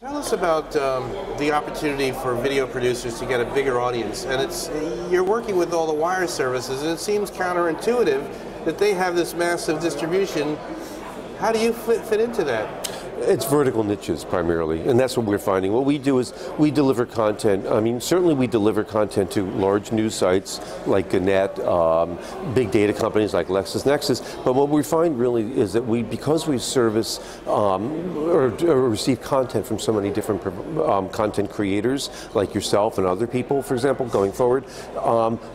Tell us about the opportunity for video producers to get a bigger audience. And you're working with all the wire services, and it seems counterintuitive that they have this massive distribution. How do you fit into that? It's vertical niches primarily, and that's what we're finding. What we do is we deliver content. I mean, certainly we deliver content to large news sites like Gannett, big data companies like LexisNexis. But what we find really is that because we service or receive content from so many different content creators like yourself and other people, for example, going forward,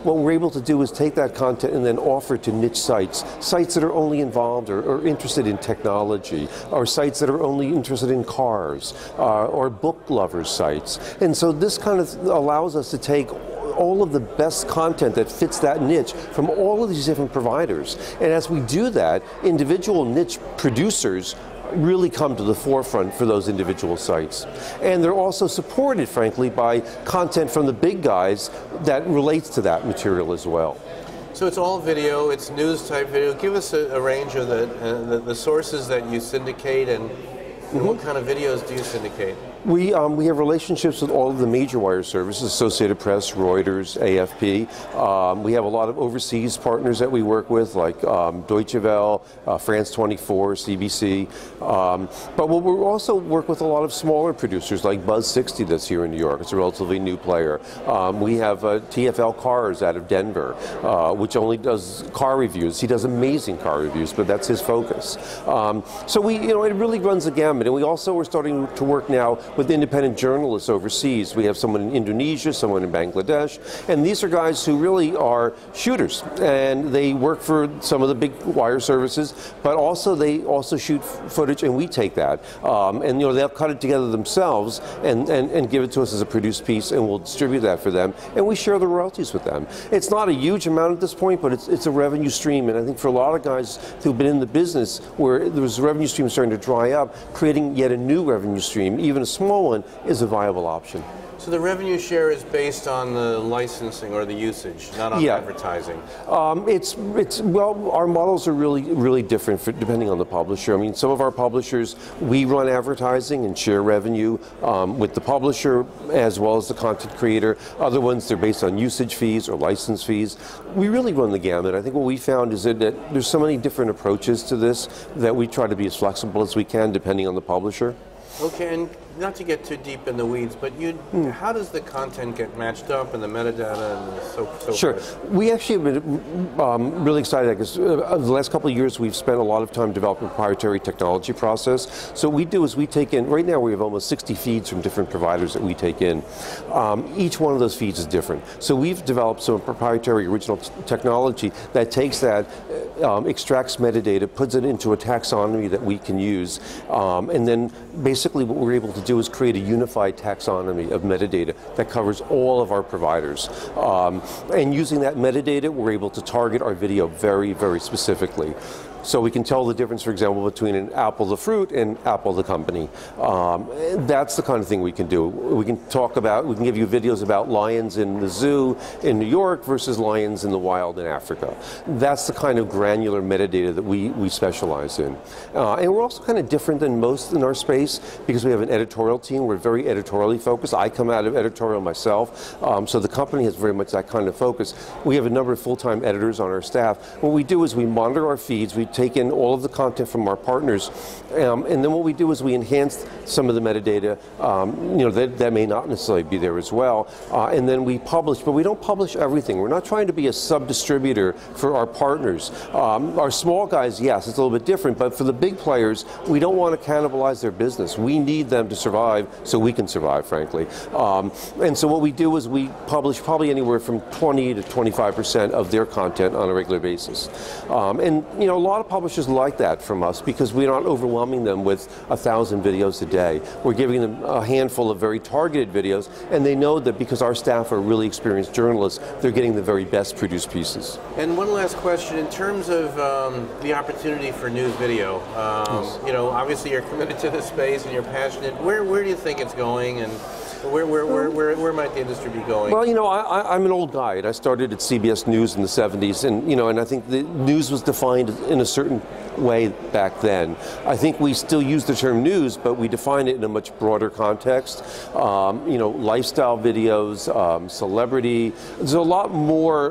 what we're able to do is take that content and then offer it to niche sites that are only involved or interested in technology, or sites that are only interested in cars, or book lovers sites. And so this kind of allows us to take all of the best content that fits that niche from all of these different providers. And as we do that, individual niche producers really come to the forefront for those individual sites. And they're also supported, frankly, by content from the big guys that relates to that material as well. So it's all video, it's news type video. Give us a range of the sources that you syndicate, and what kind of videos do you syndicate? We have relationships with all of the major wire services, Associated Press, Reuters, AFP. We have a lot of overseas partners that we work with, like Deutsche Welle, France 24, CBC. But we also work with a lot of smaller producers, like Buzz 60 that's here in New York. It's a relatively new player. We have TFL Cars out of Denver, which only does car reviews. He does amazing car reviews, but that's his focus. So it really runs the gamut. And we also are starting to work now with independent journalists overseas. We have someone in Indonesia, someone in Bangladesh, and these are guys who really are shooters, and they work for some of the big wire services, but they also shoot footage, and we take that, and they'll cut it together themselves and give it to us as a produced piece, and we'll distribute that for them, and we share the royalties with them. It's not a huge amount at this point, but it's a revenue stream, and I think for a lot of guys who've been in the business where there's a revenue stream starting to dry up, creating yet a new revenue stream, even a small one, is a viable option. So the revenue share is based on the licensing or the usage, not on advertising? Well, our models are really different depending on the publisher. I mean, some of our publishers, we run advertising and share revenue with the publisher as well as the content creator. Other ones, they're based on usage fees or license fees. We really run the gamut. I think what we found is that there's so many different approaches to this that we try to be as flexible as we can depending on the publisher. Okay, and not to get too deep in the weeds, but how does the content get matched up and the metadata and so Sure. forth? We actually have been really excited because the last couple of years we've spent a lot of time developing a proprietary technology process. So what we do is we take in, right now we have almost 60 feeds from different providers that we take in. Each one of those feeds is different. So we've developed some proprietary original technology that takes that, extracts metadata, puts it into a taxonomy that we can use, and then basically what we're able to do is create a unified taxonomy of metadata that covers all of our providers. And using that metadata, we're able to target our video very, very specifically. So we can tell the difference, for example, between an apple the fruit and Apple the company. That's the kind of thing we can do. We can give you videos about lions in the zoo in New York versus lions in the wild in Africa. That's the kind of granular metadata that we specialize in. And we're also kind of different than most in our space because we have an editorial team. We're very editorially focused. I come out of editorial myself, so the company has very much that kind of focus. We have a number of full-time editors on our staff. What we do is we monitor our feeds. We take in all of the content from our partners, and then what we do is we enhance some of the metadata that may not necessarily be there as well, and then we publish, but we don't publish everything. We're not trying to be a sub-distributor for our partners. Our small guys, yes, it's a little bit different, but for the big players, we don't want to cannibalize their business. We need them to survive so we can survive, frankly. And so what we do is we publish probably anywhere from 20 to 25% of their content on a regular basis. And a lot of publishers like that from us because we're not overwhelming them with 1,000 videos a day. We're giving them a handful of very targeted videos, and they know that because our staff are really experienced journalists, they're getting the very best produced pieces. And one last question, in terms of the opportunity for news video, obviously you're committed to this space and you're passionate. Where do you think it's going, and where might the industry be going? Well, I'm an old guy, and I started at CBS News in the 70s, and I think the news was defined in a certain way back then. I think we still use the term news, but we define it in a much broader context. You know, lifestyle videos, celebrity. There's a lot more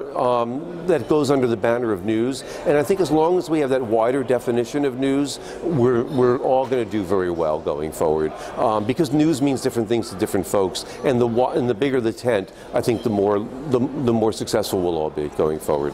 that goes under the banner of news, and I think as long as we have that wider definition of news, we're all going to do very well going forward. Because news means different things to different folks, and the bigger the tent, I think the more successful we'll all be going forward.